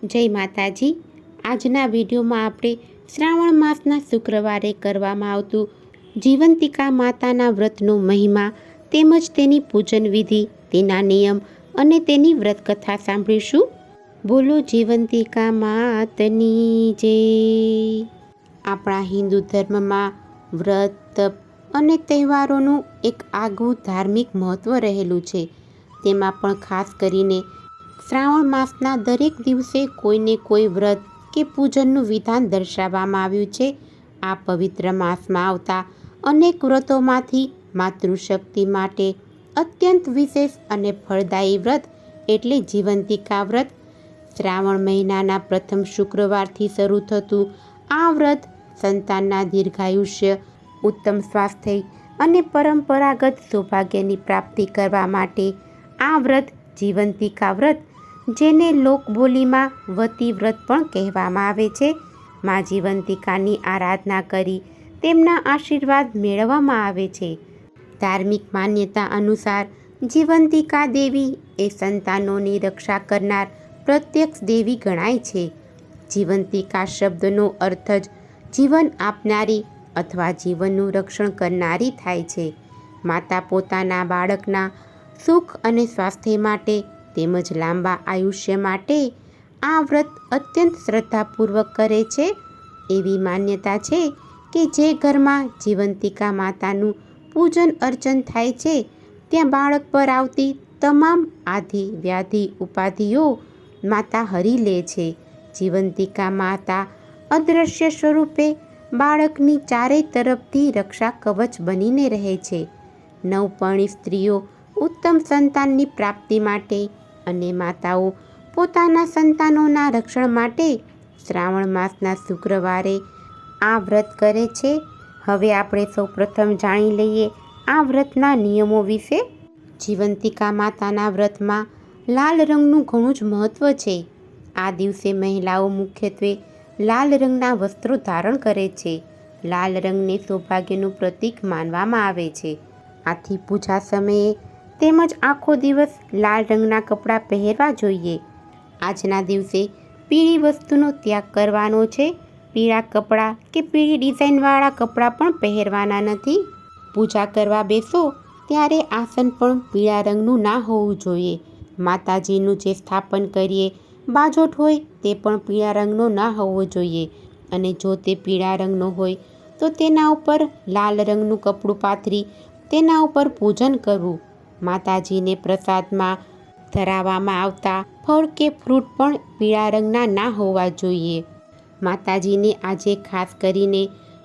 જય માતાજી। આજના વિડીયોમાં આપણે શ્રાવણ માસના શુક્રવારે કરવામાં આવતું જીવંતિકા માતાના વ્રતનો મહિમા તેમજ તેની પૂજન વિધિ, તેના નિયમ અને તેની વ્રત કથા સાંભળીશું। બોલો જીવંતિકા માતની જય। આપણા હિન્દુ ધર્મમાં વ્રત, તપ અને તહેવારોનું એક આગવું ધાર્મિક મહત્ત્વ રહેલું છે। તેમાં પણ ખાસ કરીને શ્રાવણ માસના દરેક દિવસે કોઈને કોઈ વ્રત કે પૂજનનું વિધાન દર્શાવવામાં આવ્યું છે। આ પવિત્ર માસમાં આવતા અનેક વ્રતોમાંથી માતૃશક્તિ માટે અત્યંત વિશેષ અને ફળદાયી વ્રત એટલે જીવંતિકા વ્રત। શ્રાવણ મહિનાના પ્રથમ શુક્રવારથી શરૂ થતું આ વ્રત સંતાનના દીર્ઘાયુષ્ય, ઉત્તમ સ્વાસ્થ્ય અને પરંપરાગત સૌભાગ્યની પ્રાપ્તિ કરવા માટે આ વ્રત જીવંતિકા વ્રત, જેને લોકબોલીમાં વતી વ્રત પણ કહેવામાં આવે છે, મા જીવંતિકાની આરાધના કરી તેમના આશીર્વાદ મેળવવામાં આવે છે। ધાર્મિક માન્યતા અનુસાર જીવંતિકા દેવી એ સંતાનોની રક્ષા કરનાર પ્રત્યક્ષ દેવી ગણાય છે। જીવંતિકા શબ્દનો અર્થ જ જીવન આપનારી અથવા જીવનનું રક્ષણ કરનારી થાય છે। માતા પોતાના બાળકના સુખ અને સ્વાસ્થ્ય માટે તેમજ લાંબા આયુષ્ય માટે આ વ્રત અત્યંત શ્રદ્ધાપૂર્વક કરે છે। એવી માન્યતા છે કે જે ઘરમાં જીવંતિકા માતાનું પૂજન અર્ચન થાય છે ત્યાં બાળક પર આવતી તમામ આધિ વ્યાધિ ઉપાધિઓ માતા હરી લે છે। જીવંતિકા માતા અદૃશ્ય સ્વરૂપે બાળકની ચારેય તરફથી રક્ષા કવચ બનીને રહે છે। નવપરણી સ્ત્રીઓ ઉત્તમ સંતાનની પ્રાપ્તિ માટે અને માતાઓ પોતાના સંતાનોના રક્ષણ માટે શ્રાવણ માસના શુક્રવારે આ વ્રત કરે છે। હવે આપણે સૌપ્રથમ જાણી લઈએ આ વ્રતના નિયમો વિશે। જીવંતિકા માતાના વ્રતમાં લાલ રંગનું ઘણું જ મહત્ત્વ છે। આ દિવસે મહિલાઓ મુખ્યત્વે લાલ રંગના વસ્ત્રો ધારણ કરે છે। લાલ રંગને સૌભાગ્યનું પ્રતીક માનવામાં આવે છે। આથી પૂજા સમયે તેમજ આખો દિવસ લાલ રંગના કપડાં પહેરવા જોઈએ। આજના દિવસે પીળી વસ્તુનો ત્યાગ કરવાનો છે। પીળા કપડાં કે પીળી ડિઝાઇનવાળા કપડાં પણ પહેરવાના નથી। પૂજા કરવા બેસો ત્યારે આસન પણ પીળા રંગનું ના હોવું જોઈએ। માતાજીનું જે સ્થાપન કરીએ બાજોઠ હોય તે પણ પીળા રંગનો ના હોવો જોઈએ, અને જો તે પીળા રંગનો હોય તો તેના ઉપર લાલ રંગનું કપડું પાથરી તેના ઉપર પૂજન કરવું। માતાજીને પ્રસાદમાં ધરાવવામાં આવતા ફળ કે ફ્રૂટ પણ પીળા રંગના ના હોવા જોઈએ। માતાજીને આજે ખાસ કરીને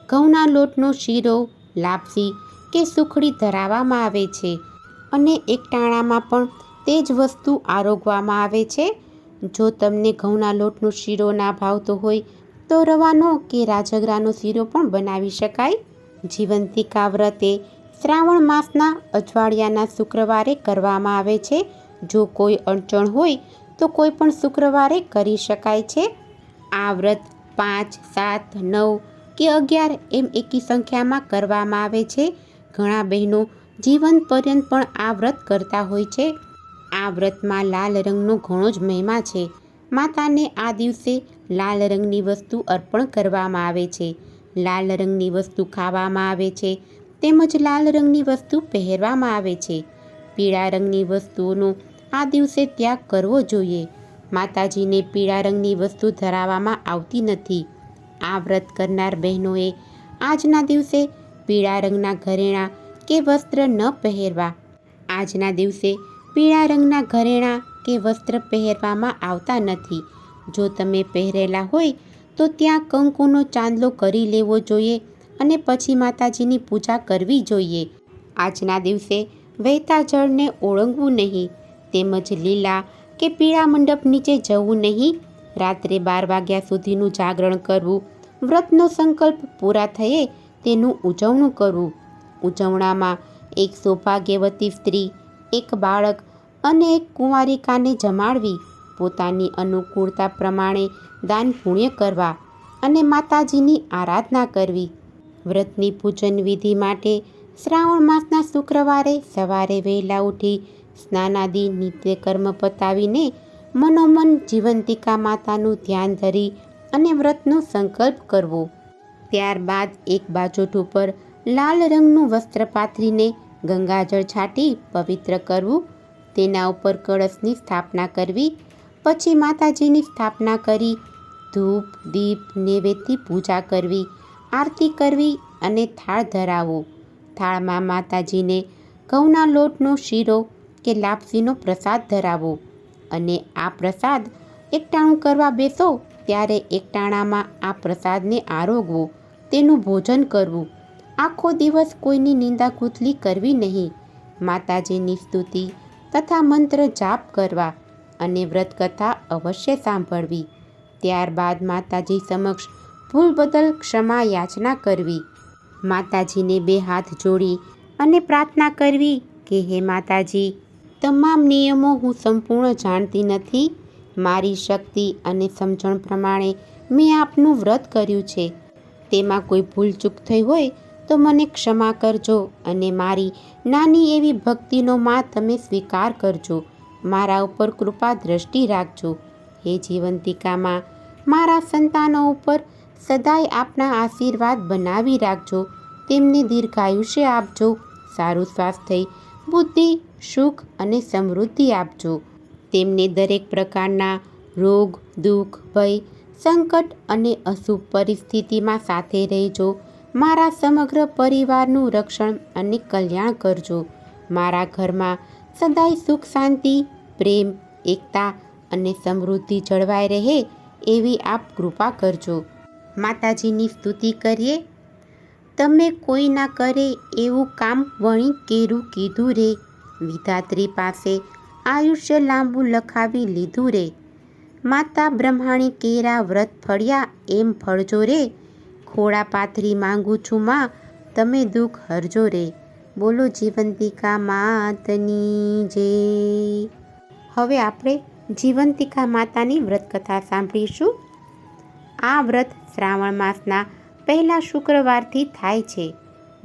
ઘઉંના લોટનો શીરો, લાપસી કે સુખડી ધરાવવામાં આવે છે, અને એકટાણામાં પણ તે જ વસ્તુ આરોગવામાં આવે છે। જો તમને ઘઉંના લોટનો શીરો ના ભાવતો હોય તો રવાનો કે રાજગરાનો શીરો પણ બનાવી શકાય। જીવંતિકા વ્રત એ શ્રાવણ માસના અજવાળિયાના શુક્રવારે કરવામાં આવે છે। જો કોઈ અડચણ હોય તો કોઈ પણ શુક્રવારે કરી શકાય છે। આ વ્રત 5, 7, 9 કે 11 એમ એકી સંખ્યામાં કરવામાં આવે છે। ઘણા બહેનો જીવન પર્યંત પણ આ વ્રત કરતા હોય છે। આ વ્રતમાં લાલ રંગનો ઘણો જ મહિમા છે। માતાને આ દિવસે લાલ રંગની વસ્તુ અર્પણ કરવામાં આવે છે, લાલ રંગની વસ્તુ ખાવામાં આવે છે, તેમજ લાલ રંગની વસ્તુ પહેરવામાં આવે છે। પીળા રંગની વસ્તુઓનો આ દિવસે ત્યાગ કરવો જોઈએ। માતાજીને પીળા રંગની વસ્તુ ધરાવવામાં આવતી નથી। આ વ્રત કરનાર બહેનોએ આજના દિવસે પીળા રંગના ઘરેણાં કે વસ્ત્ર ન પહેરવા। આજના દિવસે પીળા રંગના ઘરેણાં કે વસ્ત્ર પહેરવામાં આવતા નથી। જો તમે પહેરેલા હોય તો ત્યાં કંકુનો ચાંદલો કરી લેવો જોઈએ અને પછી માતાજીની પૂજા કરવી જોઈએ। આજના દિવસે વહેતા જળને ઓળંગવું નહીં, તેમજ લીલા કે પીળા મંડપ નીચે જવું નહીં। રાત્રે 12 વાગ્યા સુધીનું જાગરણ કરવું। વ્રતનો સંકલ્પ પૂરા થયે તેનું ઉજવણું કરવું। ઉજવણામાં એક સૌભાગ્યવતી સ્ત્રી, એક બાળક અને એક કુંવારિકાને જમાડવી। પોતાની અનુકૂળતા પ્રમાણે દાન પુણ્ય કરવા અને માતાજીની આરાધના કરવી। વ્રતની પૂજન વિધિ માટે શ્રાવણ માસના શુક્રવારે સવારે વહેલા ઉઠી સ્નાનાદિ નિત્યકર્મ પતાવીને મનોમન જીવંતિકા માતાનું ધ્યાન ધરી અને વ્રતનો સંકલ્પ કરવો. ત્યારબાદ એક બાજોઠ ઉપર લાલ રંગનું વસ્ત્ર પાથરીને ગંગાજળ છાંટી પવિત્ર કરવું. તેના ઉપર કળશની સ્થાપના કરવી. પછી માતાજીની સ્થાપના કરી ધૂપ દીપ નૈવેદ્યથી પૂજા કરવી, આરતી કરવી અને થાળ ધરાવો. થાળમાં માતાજીને ઘઉંના લોટનો શીરો કે લાપસીનો પ્રસાદ ધરાવો અને આ પ્રસાદ એકટાણું કરવા બેસો ત્યારે એકટાણામાં આ પ્રસાદને આરોગવો, તેનું ભોજન કરવું. આખો દિવસ કોઈની નિંદા કુથલી કરવી નહીં. માતાજીની સ્તુતિ તથા મંત્ર જાપ કરવા અને વ્રતકથા અવશ્ય સાંભળવી. ત્યારબાદ માતાજી સમક્ષ ભૂલ બદલ ક્ષમા યાચના કરવી. માતાજીને 2 હાથ જોડી અને પ્રાર્થના કરવી કે હે માતાજી, તમામ નિયમો હું સંપૂર્ણ જાણતી નથી. મારી શક્તિ અને સમજણ પ્રમાણે મેં આપનું વ્રત કર્યું છે. તેમાં કોઈ ભૂલચૂક થઈ હોય તો મને ક્ષમા કરજો અને મારી નાની એવી ભક્તિનો માં તમે સ્વીકાર કરજો. મારા ઉપર કૃપા દ્રષ્ટિ રાખજો. હે જીવંતિકામાં, મારા સંતાનો ઉપર સદાય આપના આશીર્વાદ બનાવી રાખજો. તેમને દીર્ઘાયુષ્ય આપજો, સારું સ્વાસ્થ્ય, બુદ્ધિ, સુખ અને સમૃદ્ધિ આપજો. તેમને દરેક પ્રકારના રોગ, દુઃખ, ભય, સંકટ અને અશુભ પરિસ્થિતિમાં સાથે રહેજો. મારા સમગ્ર પરિવારનું રક્ષણ અને કલ્યાણ કરજો. મારા ઘરમાં સદાય સુખ, શાંતિ, પ્રેમ, એકતા અને સમૃદ્ધિ જળવાઈ રહે એવી આપ કૃપા કરજો. માતાજીની સ્તુતિ કરીએ. તમે કોઈ ના કરે એવું કામ વણી કેરું કીધું રે. વિધાત્રી પાસે આયુષ્ય લાંબુ લખાવી લીધું રે. માતા બ્રહ્માણી કેરા વ્રત ફળ્યા એમ ફળજો રે. ખોળા પાથરી માંગુ છું માં, તમે દુઃખ હરજો રે. બોલો જીવંતિકા માતની જય. હવે આપણે જીવંતિકા માતાની વ્રતકથા સાંભળીશું. આ વ્રત શ્રાવણ માસના પહેલા શુક્રવારથી થાય છે.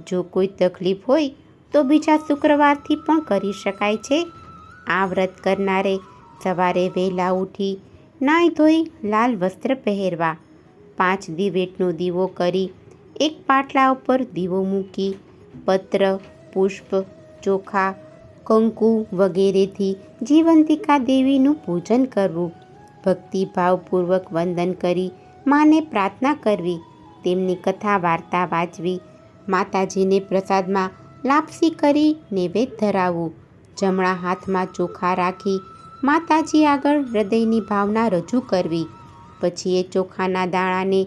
જો કોઈ તકલીફ હોય તો બીજા શુક્રવારથી પણ કરી શકાય છે. આ વ્રત કરનારે સવારે વહેલા ઉઠી નાહી ધોઈ લાલ વસ્ત્ર પહેરવા, 5 દિવેટનો દીવો કરી એક પાટલા ઉપર દીવો મૂકી પત્ર, પુષ્પ, ચોખા, કંકુ વગેરેથી જીવંતિકા દેવીનું પૂજન કરવું. ભક્તિભાવપૂર્વક વંદન કરી માને પ્રાર્થના કરવી. તેમની કથા વાર્તા વાંચવી. માતાજીને પ્રસાદમાં લાપસી કરી નૈવેદ્ય ધરાવવું. જમણા હાથમાં ચોખા રાખી માતાજી આગળ હૃદયની ભાવના રજૂ કરવી. પછી એ ચોખાના દાણાને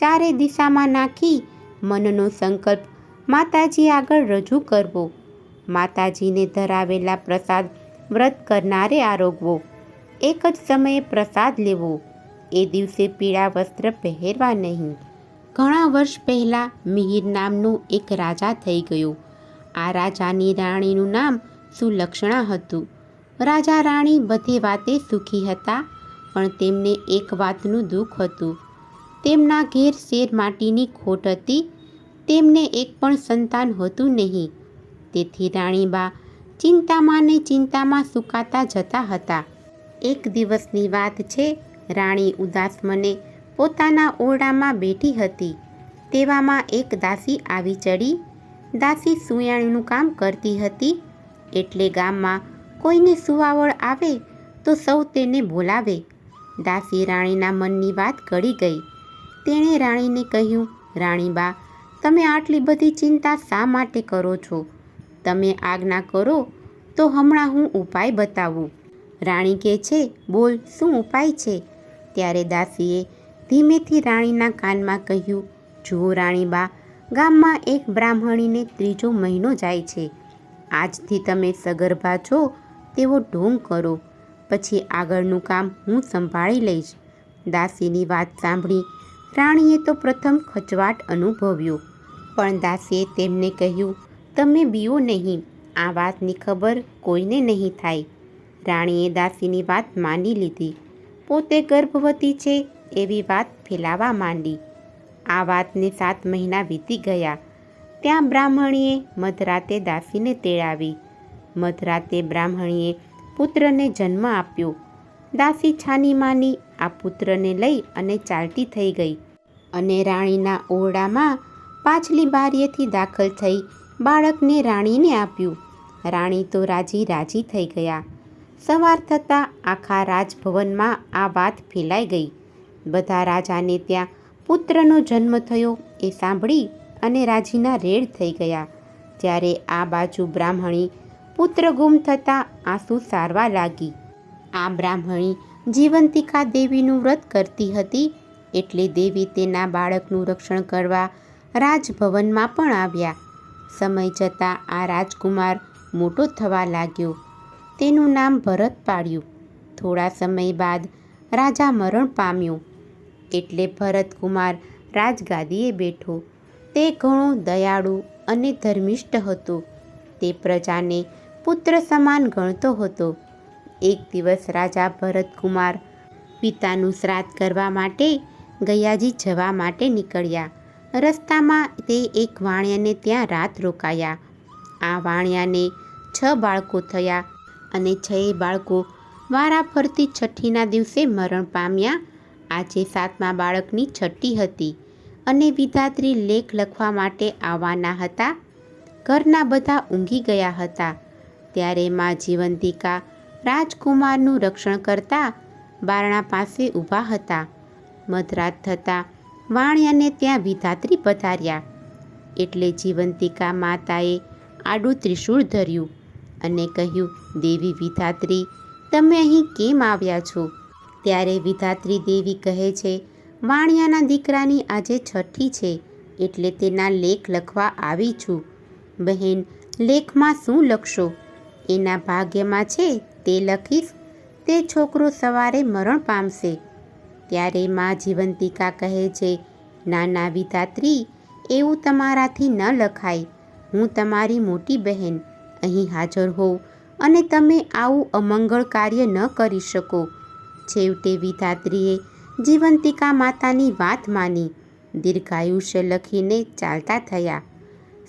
ચારે દિશામાં નાખી મનનો સંકલ્પ માતાજી આગળ રજૂ કરવો. માતાજીને ધરાવેલા પ્રસાદ વ્રત કરનારે આરોગવો. એક જ સમયે પ્રસાદ લેવો. એ દિવસે પીળા વસ્ત્ર પહેરવા નહીં. ઘણા વર્ષ પહેલાં મિહિર નામનો એક રાજા થઈ ગયો. આ રાજાની રાણીનું નામ સુલક્ષણા હતું. રાજા રાણી બધે વાતે સુખી હતા, પણ તેમને એક વાતનું દુઃખ હતું. તેમના ઘેર શેર માટીની ખોટ હતી. તેમને એક પણ સંતાન હતું નહીં. તેથી રાણીબા ચિંતામાં ને ચિંતામાં સુકાતા જતા હતા. એક દિવસની વાત છે. રાણી ઉદાસ મને પોતાના ઓરડામાં બેઠી હતી. તેવામાં એક દાસી આવી ચડી. દાસી સુયાણીનું કામ કરતી હતી. એટલે ગામમાં કોઈને સુવાવડ આવે તો સૌ તેને બોલાવે. દાસી રાણીના મનની વાત ગળી ગઈ. તેણે રાણીને કહ્યું, રાણીબા, તમે આટલી બધી ચિંતા શા માટે કરો છો? તમે આજ્ઞા કરો તો હમણાં હું ઉપાય બતાવું. રાણી કહે છે, બોલ, શું ઉપાય છે? ત્યારે દાસીએ ધીમેથી રાણીના કાનમાં કહ્યું, જુઓ રાણીબા, ગામમાં એક બ્રાહ્મણીને 3જો મહિનો જાય છે. આજથી તમે સગર્ભા છો તેવો ઢોંગ કરો. પછી આગળનું કામ હું સંભાળી લઈશ. દાસીની વાત સાંભળી રાણીએ તો પ્રથમ ખચવાટ અનુભવ્યો, પણ દાસીએ તેમને કહ્યું, તમે બીઓ નહીં. આ વાતની ખબર કોઈને નહીં થાય. રાણીએ દાસીની વાત માની લીધી. પોતે ગર્ભવતી છે એવી વાત ફેલાવા માંડી. આ વાતને 7 મહિના વીતી ગયા. ત્યાં બ્રાહ્મણીએ મધરાતે દાસીને તેડાવી. મધરાતે બ્રાહ્મણીએ પુત્રને જન્મ આપ્યો. દાસી છાનીમાની આ પુત્રને લઈ અને ચાલતી થઈ ગઈ અને રાણીના ઓરડામાં પાછલી બારીએથી દાખલ થઈ બાળકને રાણીને આપ્યું. રાણી તો રાજી થઈ ગયા. સવાર થતાં આખા રાજભવનમાં આ વાત ફેલાઈ ગઈ. બધા રાજાને ત્યાં પુત્રનો જન્મ થયો એ સાંભળી અને રાજીના રેડ થઈ ગયા. જ્યારે આ બાજુ બ્રાહ્મણી પુત્ર ગુમ થતાં આંસુ સારવા લાગી. આ બ્રાહ્મણી જીવંતિકા દેવીનું વ્રત કરતી હતી, એટલે દેવી તેના બાળકનું રક્ષણ કરવા રાજભવનમાં પણ આવ્યા. સમય જતાં આ રાજકુમાર મોટો થવા લાગ્યો. તેનું નામ ભરત પાડ્યું. થોડા સમય બાદ રાજા મરણ પામ્યો, એટલે ભરતકુમાર રાજગાદીએ બેઠો. તે ઘણો દયાળુ અને ધર્મિષ્ઠ હતો. તે પ્રજાને પુત્ર સમાન ગણતો હતો. એક દિવસ રાજા ભરતકુમાર પિતાનું શ્રાદ્ધ કરવા માટે ગયાજી જવા માટે નીકળ્યા. રસ્તામાં તે એક વાણિયાને ત્યાં રાત રોકાયા. આ વાણિયાને 6 બાળકો થયા અને 6 બાળકો વારાફરતી છઠ્ઠીના દિવસે મરણ પામ્યા. આજે 7મા બાળકની છઠ્ઠી હતી અને વિધાત્રી લેખ લખવા માટે આવવાના હતા. ઘરના બધા ઊંઘી ગયા હતા. ત્યારે માં જીવંતિકા રાજકુમારનું રક્ષણ કરતા બારણા પાસે ઊભા હતા. મધરાત થતાં વાણિયાને ત્યાં વિધાત્રી પધાર્યા. એટલે જીવંતિકા માતાએ આડું ત્રિશૂળ ધર્યું અને કહ્યું, દેવી વિધાત્રી, તમે અહીં કેમ આવ્યા છો? ત્યારે વિધાત્રી દેવી કહે છે, વાણિયાના દીકરાની આજે છઠ્ઠી છે, એટલે તેના લેખ લખવા આવી છું. બહેન, લેખમાં શું લખશો? એના ભાગ્યમાં છે તે લખીશ. તે છોકરો સવારે મરણ પામશે. ત્યારે માં જીવંતિકા કહે છે, નાના વિધાત્રી, એવું તમારાથી ન લખાય. હું તમારી મોટી બહેન અહીં હાજર હોઉં અને તમે આવું અમંગળ કાર્ય ન કરી શકો. છેવટે વિધાત્રીએ જીવંતિકા માતાની વાત માની દીર્ઘાયુષ્ય લખીને ચાલતા થયા.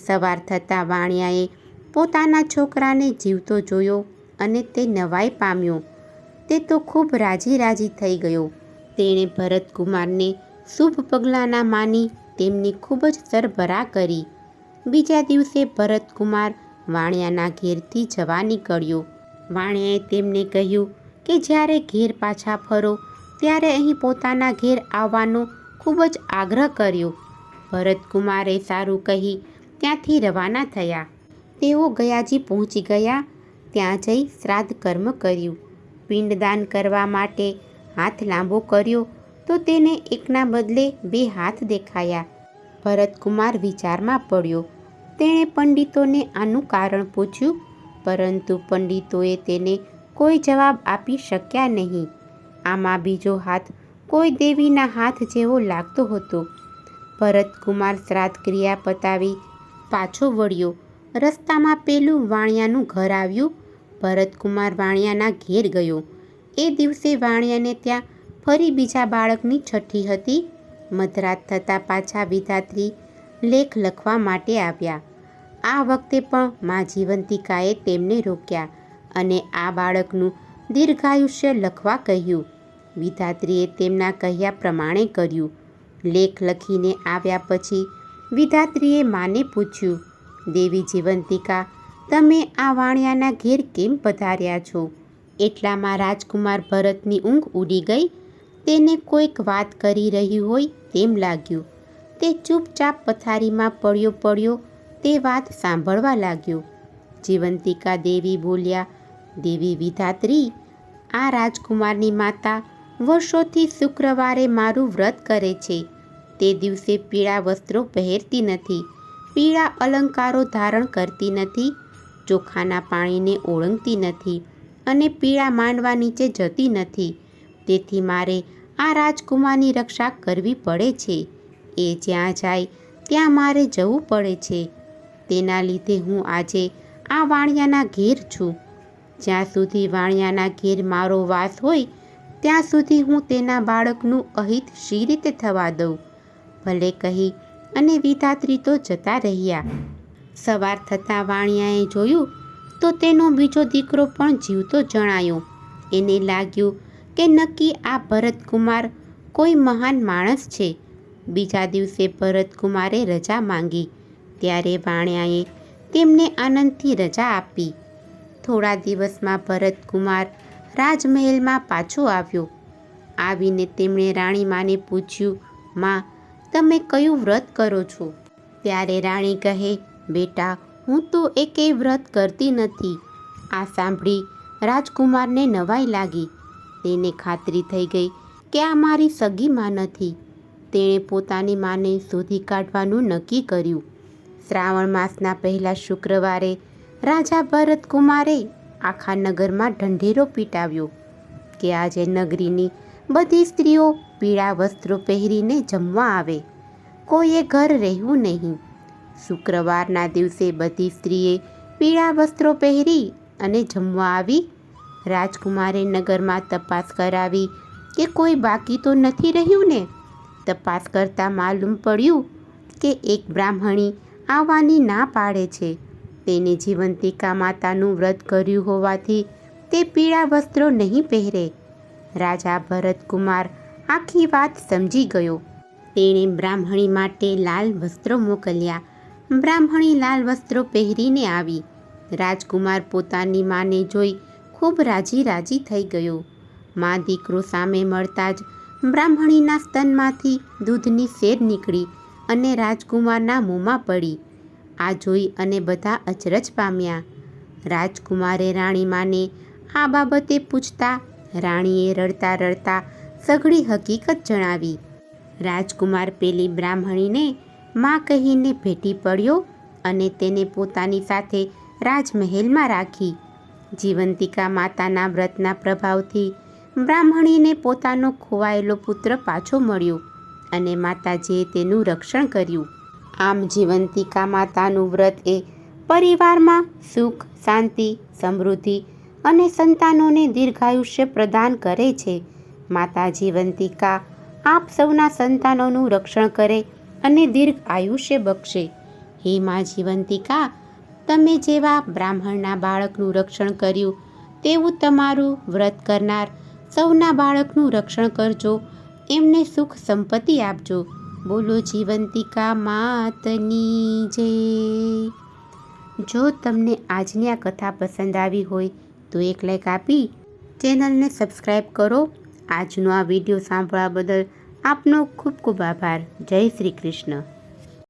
સવાર થતાં વાણિયાએ પોતાના છોકરાને જીવતો જોયો અને તે નવાઈ પામ્યો. તે તો ખૂબ રાજી થઈ ગયો. તેણે ભરતકુમારને શુભ પગલાંના માની તેમની ખૂબ જ સરભરા કરી. બીજા દિવસે ભરતકુમાર વાણિયાના ઘેરથી જવા નીકળ્યો. વાણિયાએ તેમને કહ્યું કે જ્યારે ઘેર પાછા ફરો ત્યારે અહીં પોતાના ઘેર આવવાનો ખૂબ જ આગ્રહ કર્યો. ભરતકુમારે સારું કહી ત્યાંથી રવાના થયા. તેઓ ગયાજી પહોંચી ગયા. ત્યાં જઈ શ્રાદ્ધ કર્મ કર્યું. પિંડદાન કરવા માટે હાથ લાંબો કર્યો તો તેને એકના બદલે 2 હાથ દેખાયા. ભરતકુમાર વિચારમાં પડ્યો. તેણે પંડિતોને આનું કારણ પૂછ્યું, પરંતુ પંડિતોએ તેને કોઈ જવાબ આપી શક્યા નહીં. આમાં બીજો હાથ કોઈ દેવીના હાથ જેવો લાગતો હતો. ભરતકુમાર શ્રાદ્ધ ક્રિયા પતાવી પાછો વળ્યો. રસ્તામાં પેલું વાણિયાનું ઘર આવ્યું. ભરતકુમાર વાણિયાના ઘેર ગયો. એ દિવસે વાણિયાને ત્યાં ફરી બીજા બાળકની છઠ્ઠી હતી. મધરાત થતાં પાછા વિધાત્રી લેખ લખવા માટે આવ્યા. આ વખતે પણ માં જીવંતિકાએ તેમને રોક્યા અને આ બાળકનું દીર્ઘાયુષ્ય લખવા કહ્યું. વિધાત્રીએ તેમના કહ્યા પ્રમાણે કર્યું. લેખ લખીને આવ્યા પછી વિધાત્રીએ માને પૂછ્યું, દેવી જીવંતિકા, તમે આ વાણિયાના ઘેર કેમ પધાર્યા છો? એટલામાં રાજકુમાર ભરતની ઊંઘ ઉડી ગઈ. તેને કોઈક વાત કરી રહ્યું હોય તેમ લાગ્યું. તે ચૂપચાપ પથારીમાં પડ્યો તે વાત સાંભળવા લાગ્યો. જીવંતિકા દેવી બોલ્યા, દેવી વિધાત્રી, આ રાજકુમારની માતા વર્ષોથી શુક્રવારે મારું વ્રત કરે છે. તે દિવસે પીળા વસ્ત્રો પહેરતી નથી, પીળા અલંકારો ધારણ કરતી નથી, ચોખાના પાણીને ઓળંગતી નથી અને પીળા માંડવા નીચે જતી નથી. તેથી મારે આ રાજકુમારની રક્ષા કરવી પડે છે. એ જ્યાં જાય ત્યાં મારે જવું પડે છે. તેના લીધે હું આજે આ વાણિયાના ઘેર છું. જ્યાં સુધી વાણિયાના ઘેર મારો વાસ હોય ત્યાં સુધી હું તેના બાળકનું અહિત શી રીતે થવા દઉં? ભલે કહી અને વિધાત્રી તો જતા રહ્યા. સવાર થતાં વાણિયાએ જોયું તો તેનો બીજો દીકરો પણ જીવતો જણાયો. એને લાગ્યું કે નક્કી આ ભરતકુમાર કોઈ મહાન માણસ છે. બીજા દિવસે ભરતકુમારે રજા માંગી ત્યારે વાણિયાએ તેમને આનંદથી રજા આપી. થોડા દિવસમાં ભરતકુમાર રાજમહેલમાં પાછો આવ્યો. આવીને તેમણે રાણીમાને પૂછ્યું, માં, તમે કયું વ્રત કરો છો? ત્યારે રાણી કહે, બેટા, હું તો એકેય વ્રત કરતી નથી. આ સાંભળી રાજકુમારને નવાઈ લાગી. તેને ખાતરી થઈ ગઈ કે આ મારી સગી માં નથી. તેણે પોતાની માને શોધી કાઢવાનું નક્કી કર્યું. શ્રાવણ માસના પહેલા શુક્રવારે રાજા ભરતકુમારે આખા નગરમાં ઢંઢેરો પીટાવ્યો કે આજે નગરીની બધી સ્ત્રીઓ પીળા વસ્ત્રો પહેરીને જમવા આવે. કોઈએ ઘર રહેવું નહીં. શુક્રવારના દિવસે બધી સ્ત્રીએ પીળા વસ્ત્રો પહેરી અને જમવા આવી. રાજકુમારે નગરમાં તપાસ કરાવી કે કોઈ બાકી તો નથી રહ્યું ને. તપાસ કરતાં માલુમ પડ્યું કે એક બ્રાહ્મણી આવવાની ના પાડે છે. તેને જીવંતિકા માતાનું વ્રત કર્યું હોવાથી તે પીળા વસ્ત્રો નહીં પહેરે. રાજા ભરતકુમાર આખી વાત સમજી ગયો. તેણે બ્રાહ્મણી માટે લાલ વસ્ત્રો મોકલ્યા. બ્રાહ્મણી લાલ વસ્ત્રો પહેરીને આવી. રાજકુમાર પોતાની માને જોઈ ખૂબ રાજી થઈ ગયો. મા દીકરો સામે મળતા જ બ્રાહ્મણીના સ્તનમાંથી દૂધની સેર નીકળી અને રાજકુમારના મોંમાં પડી. આ જોઈ અને બધા અચરજ પામ્યા. રાજકુમારે રાણીમાને આ બાબતે પૂછતા રાણીએ રડતા રડતા સઘળી હકીકત જણાવી. રાજકુમાર પેલી બ્રાહ્મણીને માં કહીને ભેટી પડ્યો અને તેને પોતાની સાથે રાજમહેલમાં રાખી. જીવંતિકા માતાના વ્રતના પ્રભાવથી બ્રાહ્મણીને પોતાનો ખોવાયેલો પુત્ર પાછો મળ્યો અને માતાજીએ તેનું રક્ષણ કર્યું. આમ જીવંતિકા માતાનું વ્રત એ પરિવારમાં સુખ, શાંતિ, સમૃદ્ધિ અને સંતાનોને દીર્ઘાયુષ્ય પ્રદાન કરે છે. માતા જીવંતિકા આપ સૌના સંતાનોનું રક્ષણ કરે અને દીર્ઘ આયુષ્ય બક્ષે. હે મા જીવંતિકા, તમે જેવા બ્રાહ્મણના બાળકનું રક્ષણ કર્યું તેવું તમારું વ્રત કરનાર સૌના બાળકનું રક્ષણ કરજો. એમને સુખ સંપત્તિ આપજો. બોલો જીવંતિકા માતની જય. જો તમને આજની આ કથા પસંદ આવી હોય તો એક લાઈક આપી ચેનલને સબસ્ક્રાઈબ કરો. આજનો આ વિડીયો સાંભળવા બદલ આપનો ખૂબ ખૂબ આભાર. જય શ્રી કૃષ્ણ.